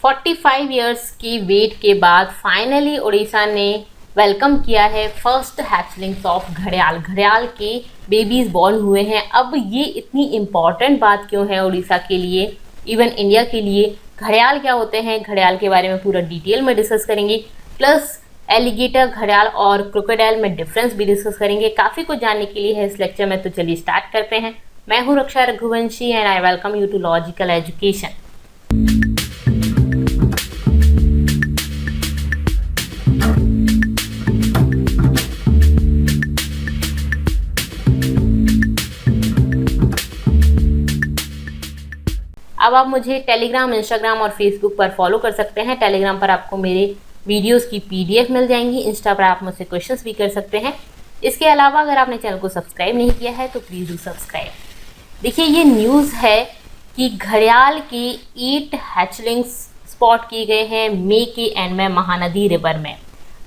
45 years की wait के बाद फाइनली उड़ीसा ने वेलकम किया है फर्स्ट हैचलिंग्स ऑफ घड़ियाल। घड़ियाल के बेबीज बॉर्न हुए हैं। अब ये इतनी इम्पॉर्टेंट बात क्यों है उड़ीसा के लिए, इवन इंडिया के लिए? घड़ियाल क्या होते हैं, घड़ियाल के बारे में पूरा डिटेल में डिस्कस करेंगे, प्लस एलिगेटर, घड़ियाल और क्रोकोडाइल में डिफरेंस भी डिस्कस करेंगे। काफ़ी कुछ जानने के लिए है इस लेक्चर में, तो चलिए स्टार्ट करते हैं। मैं हूँ Raksha Raghuvanshi and I welcome you to logical education. अब आप मुझे टेलीग्राम, इंस्टाग्राम और फेसबुक पर फॉलो कर सकते हैं। टेलीग्राम पर आपको मेरे वीडियोस की पीडीएफ मिल जाएंगी। इंस्टा पर आप मुझसे क्वेश्चंस भी कर सकते हैं। इसके अलावा अगर आपने चैनल को सब्सक्राइब नहीं किया है तो प्लीज़ डू सब्सक्राइब। देखिए, ये न्यूज़ है कि घड़ियाल के 8 हैचलिंग्स स्पॉट किए गए हैं मई के एंड में महानदी रिवर में।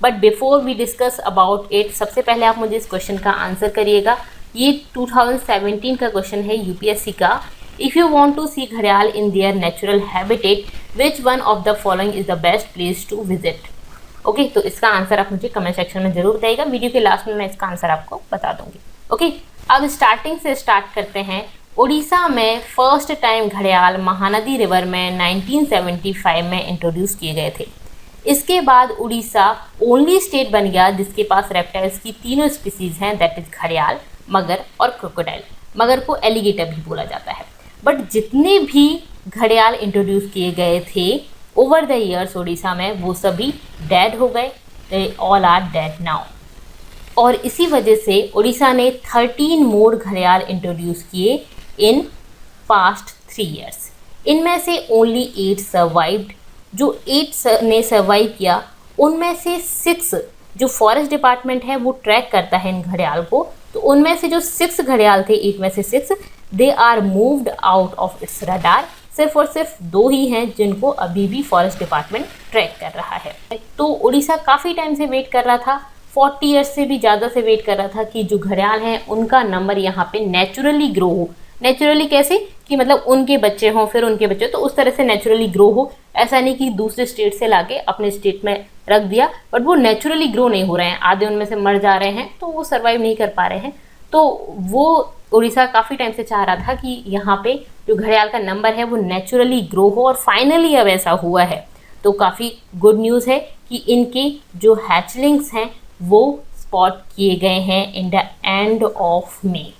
But before we discuss about it, सबसे पहले आप मुझे इस क्वेश्चन का आंसर करिएगा। ये 2017 का क्वेश्चन है यूपीएससी का। If you want to see घड़ियाल in their natural habitat, which one of the following is the best place to visit? Okay, तो इसका आंसर आप मुझे कमेंट सेक्शन में जरूर बताइएगा। वीडियो के लास्ट में मैं इसका आंसर आपको बता दूंगी। ओके, अब स्टार्टिंग से स्टार्ट करते हैं। उड़ीसा में फर्स्ट टाइम घड़ियाल महानदी रिवर में 1975 में इंट्रोड्यूस किए गए थे। इसके बाद उड़ीसा ओनली स्टेट बन गया जिसके पास रेप्टाइल्स की तीनों स्पीसीज हैं, दैट इज घड़ियाल, मगर और क्रोकोडाइल। मगर को एलिगेटर भी बोला जाता है। बट जितने भी घड़ियाल इंट्रोड्यूस किए गए थे ओवर द ईयर्स उड़ीसा में, वो सभी डेड हो गए। They all are dead now. और इसी वजह से उड़ीसा ने 13 मोर घड़ियाल इंट्रोड्यूस किए इन पास्ट 3 ईयर्स। इनमें से ओनली 8 सर्वाइव्ड। जो 8 ने सर्वाइव किया, उनमें से 6 जो फॉरेस्ट डिपार्टमेंट है वो ट्रैक करता है इन घड़ियाल को, तो उनमें से जो 6 घड़ियाल थे, 8 में से 6, they are moved out of its radar. सिर्फ और सिर्फ 2 ही हैं जिनको अभी भी फॉरेस्ट डिपार्टमेंट ट्रैक कर रहा है। तो उड़ीसा काफ़ी टाइम से वेट कर रहा था, 40 ईयर्स से भी ज़्यादा से वेट कर रहा था कि जो घड़ियाल हैं उनका नंबर यहाँ पे नेचुरली ग्रो हो। नेचुरली कैसे कि मतलब उनके बच्चे हों, फिर उनके बच्चे, तो उस तरह से नेचुरली ग्रो हो। ऐसा नहीं कि दूसरे स्टेट से लाके अपने स्टेट में रख दिया, बट वो नेचुरली ग्रो नहीं हो रहे हैं। आधे उनमें से मर जा रहे हैं, तो वो सर्वाइव नहीं कर पा रहे हैं। तो वो उड़ीसा काफ़ी टाइम से चाह रहा था कि यहाँ पे जो घड़ियाल का नंबर है वो नेचुरली ग्रो हो, और फाइनली अब ऐसा हुआ है। तो काफ़ी गुड न्यूज़ है कि इनके जो हैचलिंग्स हैं वो स्पॉट किए गए हैं in the end of May.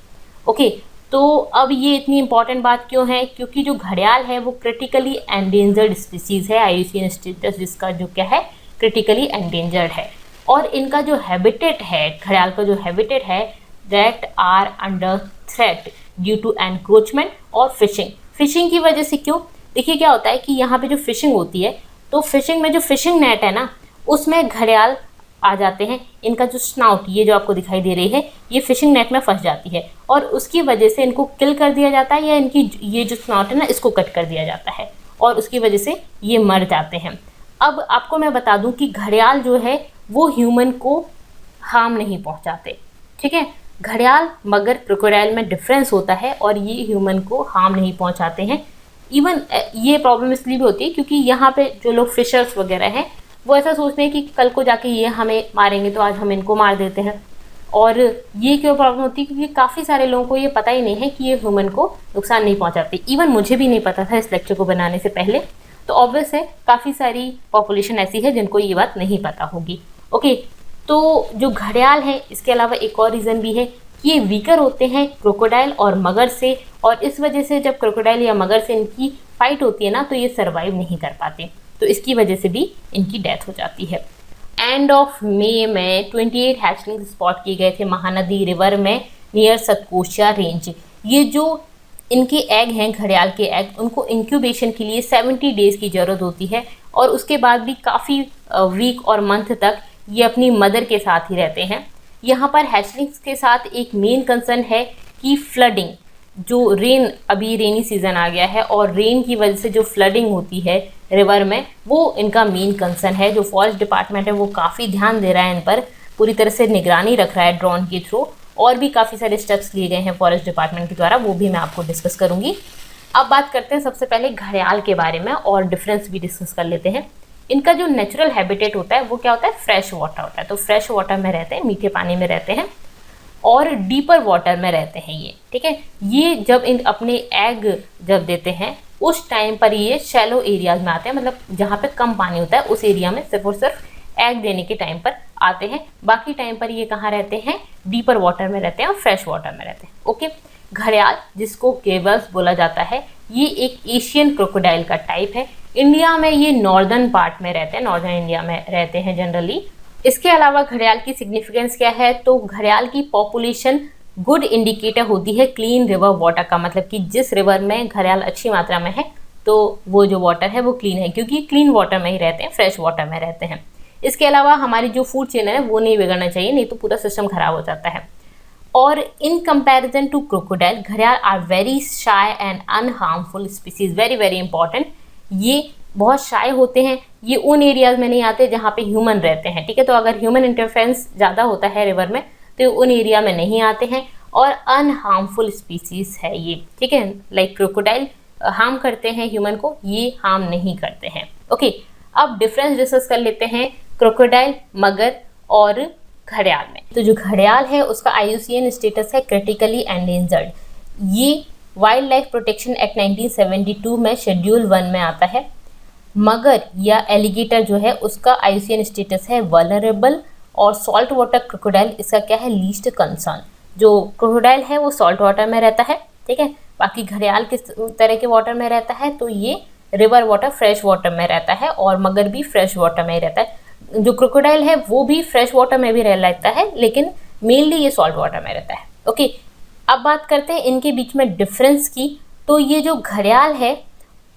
Okay, तो अब ये इतनी इंपॉर्टेंट बात क्यों है? क्योंकि जो घड़ियाल है वो क्रिटिकली एंडेंजर्ड स्पीसीज़ है। IUCN स्टेटस जिसका जो क्या है, क्रिटिकली एंडेंजर्ड है। और इनका जो हैबिटेट है, घड़ियाल का जो हैबिटेट है, that are under threat due to encroachment और फिशिंग। फिशिंग की वजह से क्यों? देखिए, क्या होता है कि यहाँ पे जो फिशिंग होती है, तो फिशिंग में जो फिशिंग नेट है ना, उसमें घड़ियाल आ जाते हैं। इनका जो स्नाउट, ये जो आपको दिखाई दे रही है, ये फिशिंग नेट में फंस जाती है, और उसकी वजह से इनको किल कर दिया जाता है, या इनकी ये जो स्नाउट है ना, इसको कट कर दिया जाता है, और उसकी वजह से ये मर जाते हैं। अब आपको मैं बता दूं कि घड़ियाल जो है वो ह्यूमन को हार्म नहीं पहुंचाते। ठीक है, घड़ियाल मगर क्रोकोडाइल में डिफरेंस होता है, और ये ह्यूमन को हार्म नहीं पहुंचाते हैं। इवन ये प्रॉब्लम इसलिए भी होती है क्योंकि यहाँ पे जो लोग फिशर्स वगैरह हैं वो ऐसा सोचते हैं कि कल को जाके ये हमें मारेंगे तो आज हम इनको मार देते हैं। और ये क्यों प्रॉब्लम होती है? क्योंकि काफ़ी सारे लोगों को ये पता ही नहीं है कि ये ह्यूमन को नुकसान नहीं पहुँचाते। इवन मुझे भी नहीं पता था इस लेक्चर को बनाने से पहले। तो ऑब्वियस है काफ़ी सारी पॉपुलेशन ऐसी है जिनको ये बात नहीं पता होगी। ओके, तो जो घड़ियाल है, इसके अलावा एक और रीज़न भी है कि ये वीकर होते हैं क्रोकोडाइल और मगर से, और इस वजह से जब क्रोकोडाइल या मगर से इनकी फाइट होती है ना, तो ये सर्वाइव नहीं कर पाते, तो इसकी वजह से भी इनकी डेथ हो जाती है। एंड ऑफ मई में 28 हैचलिंग स्पॉट किए गए थे महानदी रिवर में नियर सतकोशिया रेंज। ये जो इनके एग हैं, घड़ियाल के एग, उनको इंक्यूबेशन के लिए 70 डेज़ की ज़रूरत होती है, और उसके बाद भी काफ़ी वीक और मंथ तक ये अपनी मदर के साथ ही रहते हैं। यहाँ पर हैचलिंग्स के साथ एक मेन कंसर्न है कि फ्लडिंग, जो रेन, अभी रेनी सीज़न आ गया है, और रेन की वजह से जो फ्लडिंग होती है रिवर में, वो इनका मेन कंसर्न है। जो फॉरेस्ट डिपार्टमेंट है वो काफ़ी ध्यान दे रहा है इन पर, पूरी तरह से निगरानी रख रहा है ड्रोन के थ्रू, और भी काफ़ी सारे स्टेप्स लिए गए हैं फॉरेस्ट डिपार्टमेंट के द्वारा, वो भी मैं आपको डिस्कस करूँगी। अब बात करते हैं सबसे पहले घड़ियाल के बारे में और डिफरेंस भी डिस्कस कर लेते हैं। इनका जो नेचुरल हैबिटेट होता है वो क्या होता है, फ्रेश वाटर होता है। तो फ्रेश वाटर में रहते हैं, मीठे पानी में रहते हैं और डीपर वाटर में रहते हैं ये, ठीक है। ये जब इन अपने एग जब देते हैं उस टाइम पर ये शैलो एरियाज में आते हैं, मतलब जहाँ पे कम पानी होता है उस एरिया में सिर्फ और सिर्फ एग देने के टाइम पर आते हैं। बाकी टाइम पर ये कहाँ रहते हैं, डीपर वाटर में रहते हैं और फ्रेश वाटर में रहते हैं। ओके, घड़ियाल जिसको केवल्स बोला जाता है, ये एक एशियन क्रोकोडाइल का टाइप है। इंडिया में ये नॉर्दर्न पार्ट में रहते हैं, नॉर्दर्न इंडिया में रहते हैं जनरली। इसके अलावा घड़ियाल की सिग्निफिकेंस क्या है, तो घड़ियाल की पॉपुलेशन गुड इंडिकेटर होती है क्लीन रिवर वाटर का, मतलब कि जिस रिवर में घड़ियाल अच्छी मात्रा में है तो वो जो वाटर है वो क्लीन है, क्योंकि क्लीन वाटर में ही रहते हैं, फ्रेश वाटर में रहते हैं। इसके अलावा हमारी जो फूड चेन है वो नहीं बिगड़ना चाहिए, नहीं तो पूरा सिस्टम खराब हो जाता है। और इन कंपैरिजन टू क्रोकोडाइल, घड़ियाल are very shy and unharmful species, very very important. ये बहुत शाय होते हैं, ये उन एरियाज में नहीं आते जहाँ पे ह्यूमन रहते हैं, ठीक है। तो अगर ह्यूमन इंटरफेरेंस ज़्यादा होता है रिवर में तो उन एरिया में नहीं आते हैं। और अनहार्मफुल स्पीसीज है ये, ठीक है। लाइक क्रोकोडाइल हार्म करते हैं ह्यूमन को, ये हार्म नहीं करते हैं। ओके, अब डिफरेंस डिस्कस कर लेते हैं क्रोकोडाइल, मगर और घड़ियाल में। तो जो घड़ियाल है उसका IUCN स्टेटस है क्रिटिकली एंडेंजर्ड। ये वाइल्ड लाइफ प्रोटेक्शन एक्ट 1972 में शेड्यूल 1 में आता है। मगर या एलिगेटर जो है उसका IUCN स्टेटस है वल्नरेबल, और सॉल्ट वाटर क्रोकोडाइल इसका क्या है, लीस्ट कंसर्न। जो क्रोकोडाइल है वो सॉल्ट वाटर में रहता है, ठीक है। बाकी घड़ियाल किस तरह के वाटर में रहता है, तो ये रिवर वाटर, फ्रेश वाटर में रहता है, और मगर भी फ्रेश वाटर में ही रहता है। जो क्रोकोडाइल है वो भी फ्रेश वाटर में भी रहता है, लेकिन मेनली ये सॉल्ट वाटर में रहता है। ओके, अब बात करते हैं इनके बीच में डिफरेंस की। तो ये जो घड़ियाल है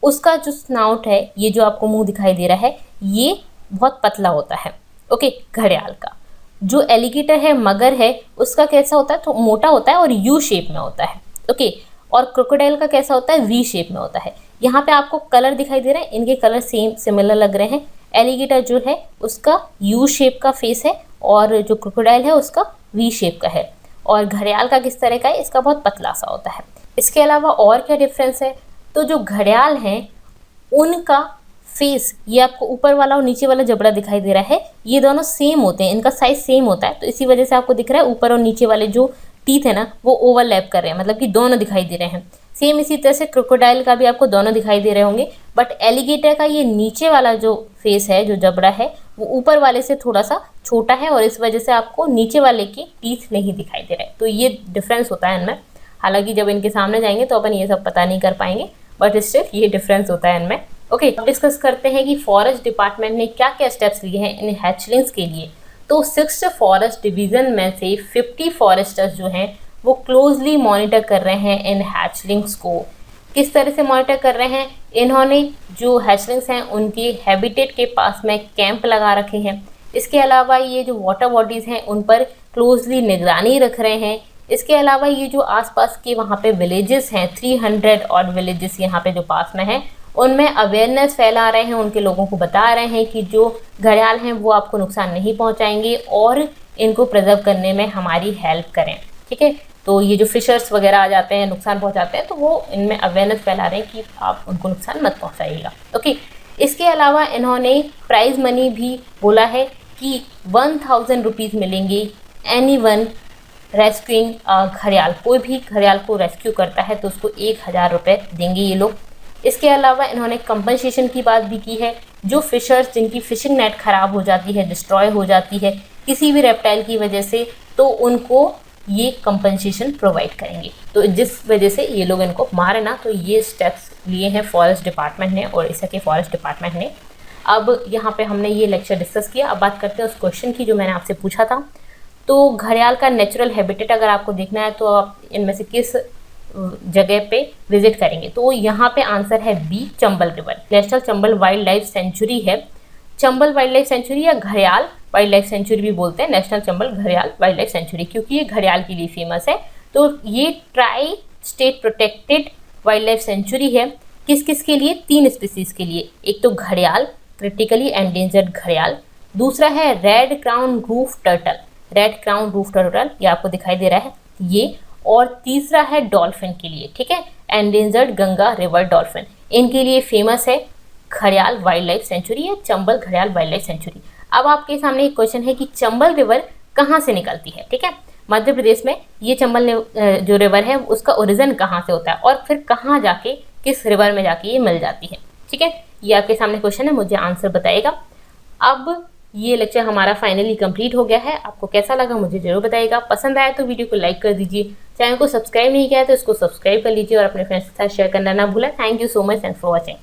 उसका जो स्नाउट है, ये जो आपको मुंह दिखाई दे रहा है, ये बहुत पतला होता है। ओके, घड़ियाल का जो एलिगेटर है, मगर है, उसका कैसा होता है, तो मोटा होता है और यू शेप में होता है। ओके, और क्रोकोडाइल का कैसा होता है, वी शेप में होता है। यहाँ पे आपको कलर दिखाई दे रहा है, इनके कलर सेम सिमिलर लग रहे हैं। एलिगेटर जो है उसका यू शेप का फेस है और जो क्रोकोडाइल है उसका वी शेप का है। और घड़ियाल का किस तरह का है, इसका बहुत पतला सा होता है। इसके अलावा और क्या डिफरेंस है, तो जो घड़ियाल हैं उनका फेस, ये आपको ऊपर वाला और नीचे वाला जबड़ा दिखाई दे रहा है, ये दोनों सेम होते हैं, इनका साइज सेम होता है। तो इसी वजह से आपको दिख रहा है ऊपर और नीचे वाले जो टीथ है ना वो ओवरलैप कर रहे हैं, मतलब कि दोनों दिखाई दे रहे हैं। सेम इसी तरह से क्रोकोडाइल का भी आपको दोनों दिखाई दे रहे होंगे, बट एलिगेटर का ये नीचे वाला जो फेस है, जो जबड़ा है, वो ऊपर वाले से थोड़ा सा छोटा है और इस वजह से आपको नीचे वाले के टीथ नहीं दिखाई दे रहे। तो ये डिफरेंस होता है इनमें। हालांकि जब इनके सामने जाएंगे तो अपन ये सब पता नहीं कर पाएंगे, बट स्टिल ये डिफरेंस होता है इनमें। ओके, अब डिस्कस करते हैं कि फॉरेस्ट डिपार्टमेंट ने क्या क्या स्टेप्स लिए हैं इन हैचलिंग्स के लिए। तो 6 फॉरेस्ट डिवीज़न में से 50 फॉरेस्टर्स जो हैं वो क्लोजली मॉनिटर कर रहे हैं इन हैचलिंग्स को। किस तरह से मॉनिटर कर रहे हैं, इन्होंने जो हैचलिंग्स हैं उनके हैबिटेट के पास में कैंप लगा रखे हैं। इसके अलावा ये जो वाटर बॉडीज़ हैं उन पर क्लोजली निगरानी रख रहे हैं। इसके अलावा ये जो आसपास के वहाँ पे विलेजेस हैं, 300 और विलेजेस यहाँ पे जो पास में हैं, उनमें अवेयरनेस फैला रहे हैं, उनके लोगों को बता रहे हैं कि जो घड़ियाल हैं वो आपको नुकसान नहीं पहुँचाएंगे और इनको प्रिजर्व करने में हमारी हेल्प करें, ठीक है। तो ये जो फिशर्स वगैरह आ जाते हैं, नुकसान पहुँचाते हैं, तो वो इनमें अवेयरनेस फैला रहे हैं कि आप उनको नुकसान मत पहुँचाइएगा। ओके, इसके अलावा इन्होंने प्राइज़ मनी भी बोला है कि 1000 रुपीज़ मिलेंगे एनी वन रेस्क्यूइंग घड़ियाल। कोई भी घड़ियाल को रेस्क्यू करता है तो उसको 1000 रुपये देंगे ये लोग। इसके अलावा इन्होंने कंपनसेशन की बात भी की है। जो फिशर्स जिनकी फिशिंग नेट ख़राब हो जाती है, डिस्ट्रॉय हो जाती है किसी भी रेप्टाइल की वजह से, तो उनको ये कंपनसेशन प्रोवाइड करेंगे। तो जिस वजह से ये लोग इनको मारे ना, तो ये स्टेप्स लिए हैं फॉरेस्ट डिपार्टमेंट ने, ओडिशा के फॉरेस्ट डिपार्टमेंट ने। अब यहाँ पे हमने ये लेक्चर डिस्कस किया। अब बात करते हैं उस क्वेश्चन की जो मैंने आपसे पूछा था। तो घड़ियाल का नेचुरल हैबिटेट अगर आपको देखना है तो आप इनमें से किस जगह पे विजिट करेंगे, तो यहाँ पे आंसर है B, Chambal river. National Chambal wild life sanctuary है। चंबल वाइल्ड लाइफ सेंचुरी या घड़ियाल वाइल्ड लाइफ सेंचुरी भी बोलते हैं, नेशनल चंबल घड़ियाल वाइल्ड लाइफ सेंचुरी, क्योंकि ये घड़ियाल के लिए फेमस है। तो ये tri state protected wild life sanctuary है। किस किस के लिए, 3 स्पीसीज के लिए। एक तो घड़ियाल, क्रिटिकली एंडेंजर्ड घड़ियाल। दूसरा है red crown roof turtle, red crown roof turtle, ये आपको दिखाई दे रहा है ये। और तीसरा है डॉल्फिन के लिए, ठीक है, एंडेंजर्ड गंगा रिवर डॉल्फिन। इनके लिए फेमस है घड़ियाल वाइल्ड लाइफ सेंचुरी या चंबल घड़ियाल वाइल्ड लाइफ सेंचुरी। अब आपके सामने एक क्वेश्चन है कि चंबल रिवर कहाँ से निकलती है, ठीक है। मध्य प्रदेश में ये चंबल जो रिवर है उसका ओरिजिन कहाँ से होता है और फिर कहाँ जाके किस रिवर में जाके ये मिल जाती है, ठीक है। ये आपके सामने क्वेश्चन है, मुझे आंसर बताइएगा। अब ये लेक्चर हमारा फाइनली कंप्लीट हो गया है। आपको कैसा लगा मुझे जरूर बताइएगा। पसंद आया तो वीडियो को लाइक कर दीजिए, चैनल को सब्सक्राइब नहीं किया है तो इसको सब्सक्राइब कर लीजिए और अपने फ्रेंड्स के साथ शेयर करना ना भूलें। Thank you so much, thanks for watching.